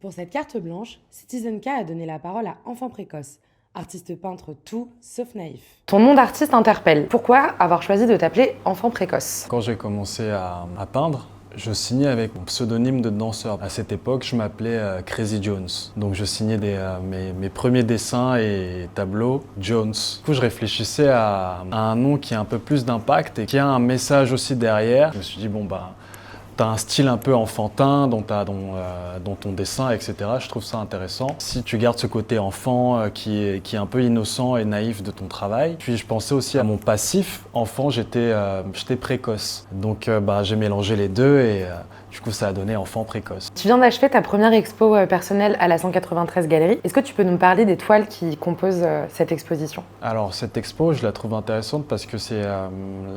Pour cette carte blanche, Citizen K a donné la parole à Enfant Précoce, artiste peintre tout sauf naïf. Ton nom d'artiste interpelle. Pourquoi avoir choisi de t'appeler Enfant Précoce? Quand j'ai commencé à peindre, je signais avec mon pseudonyme de danseur. À cette époque, je m'appelais Crazy Jones. Donc je signais mes premiers dessins et tableaux Jones. Du coup, je réfléchissais à un nom qui a un peu plus d'impact et qui a un message aussi derrière. Je me suis dit, bon bah, t'as un style un peu enfantin dans ton dessin, etc. Je trouve ça intéressant. Si tu gardes ce côté enfant qui est un peu innocent et naïf de ton travail. Puis je pensais aussi à mon passif. Enfant, j'étais précoce. Donc j'ai mélangé les deux et du coup ça a donné enfant précoce. Tu viens d'achever ta première expo personnelle à la 193 Galerie. Est-ce que tu peux nous parler des toiles qui composent cette exposition? Alors cette expo, je la trouve intéressante parce que c'est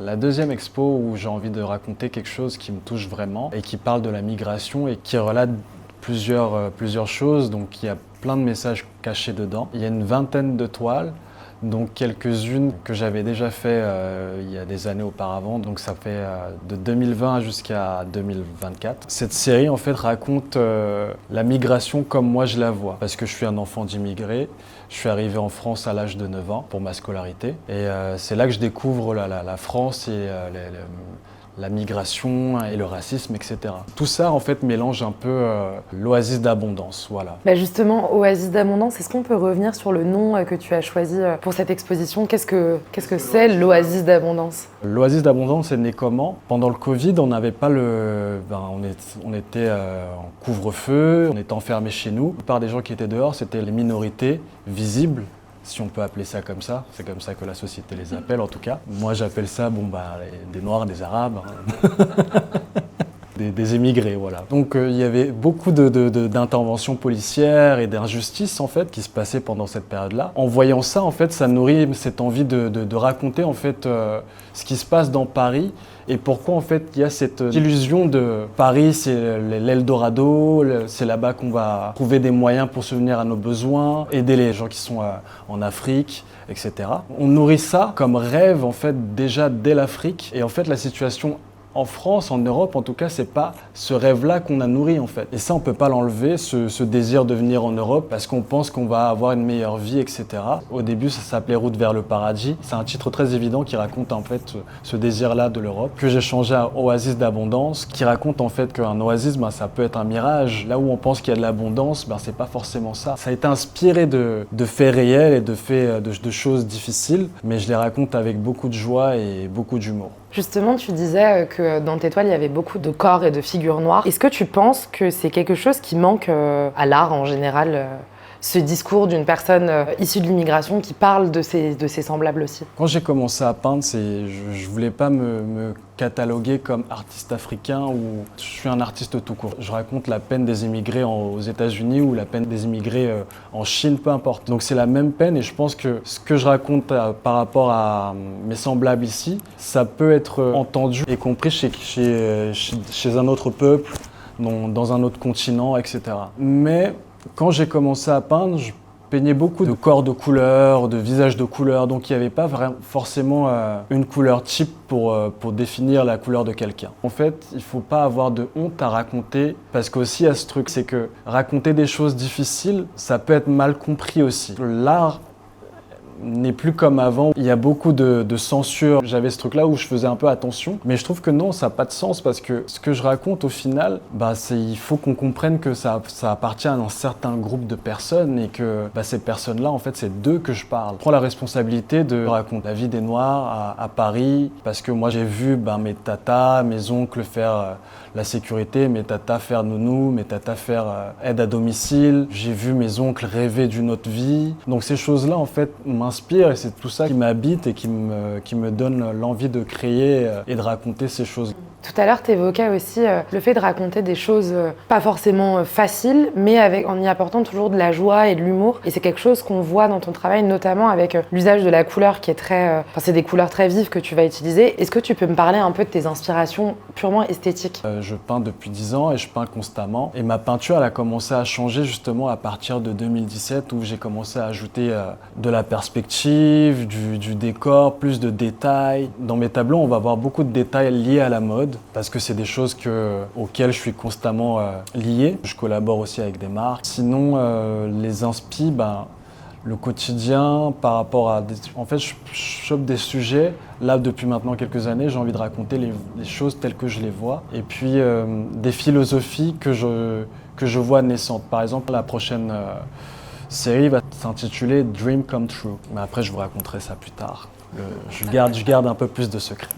la deuxième expo où j'ai envie de raconter quelque chose qui me touche vraiment et qui parle de la migration et qui relate plusieurs choses. Donc il y a plein de messages cachés dedans. Il y a une vingtaine de toiles. Donc quelques-unes que j'avais déjà fait il y a des années auparavant, donc ça fait de 2020 jusqu'à 2024. Cette série en fait raconte la migration comme moi je la vois, parce que je suis un enfant d'immigrés. Je suis arrivé en France à l'âge de 9 ans pour ma scolarité et c'est là que je découvre la France et la migration et le racisme, etc. Tout ça, en fait, mélange un peu l'oasis d'abondance, voilà. Justement, Oasis d'abondance, est-ce qu'on peut revenir sur le nom que tu as choisi pour cette exposition? Qu'est-ce que c'est l'Oasis d'abondance? L'oasis d'abondance est né comment? Pendant le Covid, on n'avait pas on était en couvre-feu, on était enfermés chez nous. La plupart des gens qui étaient dehors, c'était les minorités visibles, si on peut appeler ça comme ça. C'est comme ça que la société les appelle en tout cas. Moi j'appelle ça des Noirs, des Arabes, hein. Des émigrés, voilà. Donc il y avait beaucoup d'interventions policières et d'injustices en fait qui se passaient pendant cette période-là. En voyant ça, en fait, ça nourrit cette envie de raconter en fait ce qui se passe dans Paris et pourquoi en fait il y a cette illusion de Paris, c'est l'Eldorado, c'est là-bas qu'on va trouver des moyens pour subvenir à nos besoins, aider les gens qui sont en Afrique, etc. On nourrit ça comme rêve en fait déjà dès l'Afrique et en fait la situation en France, en Europe, en tout cas, c'est pas ce rêve-là qu'on a nourri en fait. Et ça, on peut pas l'enlever, ce désir de venir en Europe, parce qu'on pense qu'on va avoir une meilleure vie, etc. Au début, ça s'appelait Route vers le paradis. C'est un titre très évident qui raconte en fait ce désir-là de l'Europe, que j'ai changé à Oasis d'abondance, qui raconte en fait qu'un oasis, ça peut être un mirage. Là où on pense qu'il y a de l'abondance, c'est pas forcément ça. Ça a été inspiré de faits réels et de choses difficiles, mais je les raconte avec beaucoup de joie et beaucoup d'humour. Justement, tu disais que dans tes toiles, il y avait beaucoup de corps et de figures noires. Est-ce que tu penses que c'est quelque chose qui manque à l'art en général, ce discours d'une personne issue de l'immigration qui parle de ses semblables aussi? Quand j'ai commencé à peindre, je voulais pas me cataloguer comme artiste africain ou je suis un artiste tout court. Je raconte la peine des immigrés aux États-Unis ou la peine des immigrés en Chine, peu importe. Donc c'est la même peine et je pense que ce que je raconte par rapport à mes semblables ici, ça peut être entendu et compris chez un autre peuple, dans un autre continent, etc. Mais quand j'ai commencé à peindre, je peignais beaucoup de corps de couleur, de visages de couleur, donc il n'y avait pas forcément une couleur type pour définir la couleur de quelqu'un. En fait, il ne faut pas avoir de honte à raconter, parce qu'aussi il y a ce truc, c'est que raconter des choses difficiles, ça peut être mal compris aussi. L'art n'est plus comme avant. Il y a beaucoup de censure. J'avais ce truc-là où je faisais un peu attention, mais je trouve que non, ça n'a pas de sens parce que ce que je raconte au final, il faut qu'on comprenne que ça appartient à un certain groupe de personnes et que ces personnes-là, en fait, c'est d'eux que je parle. Je prends la responsabilité de raconter la vie des Noirs à Paris parce que moi, j'ai vu mes tatas, mes oncles faire la sécurité, mes tatas faire nounou, mes tatas faire aide à domicile. J'ai vu mes oncles rêver d'une autre vie. Donc ces choses-là, en fait, m'inspirent et c'est tout ça qui m'habite et qui me donne l'envie de créer et de raconter ces choses. Tout à l'heure, tu évoquais aussi le fait de raconter des choses pas forcément faciles, mais en y apportant toujours de la joie et de l'humour. Et c'est quelque chose qu'on voit dans ton travail, notamment avec l'usage de la couleur qui est c'est des couleurs très vives que tu vas utiliser. Est-ce que tu peux me parler un peu de tes inspirations purement esthétiques? Je peins depuis 10 ans et je peins constamment. Et ma peinture, elle a commencé à changer justement à partir de 2017 où j'ai commencé à ajouter de la perspective, du décor, plus de détails. Dans mes tableaux, on va avoir beaucoup de détails liés à la mode. mode parce que c'est des choses auxquelles je suis constamment lié. Je collabore aussi avec des marques. Sinon, les inspi, le quotidien par rapport à... En fait, je chope des sujets. Là, depuis maintenant quelques années, j'ai envie de raconter les choses telles que je les vois. Et puis, des philosophies que je vois naissantes. Par exemple, la prochaine série va s'intituler Dream Come True. Mais après, je vous raconterai ça plus tard. Je garde un peu plus de secret.